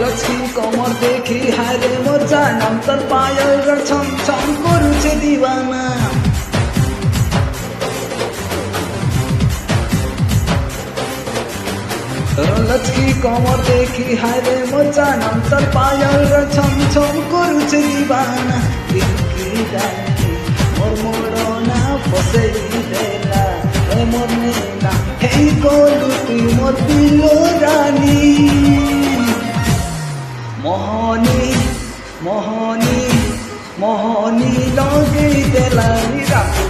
लक्ष्मी कमर देखी हारे मोर जानम तर पायल र छम छम करुछे दीवाना लक्ष्मी कमर देखी हारे मोर जानम तर पायल र छम छम करुछे दीवाना तिनकी डाली मोर मोड़ना फसई देला ए मोर नेना हे गोलुटी मोर दिलो रानी मोहनी मोहनी मोहनी लगे देला नी राखो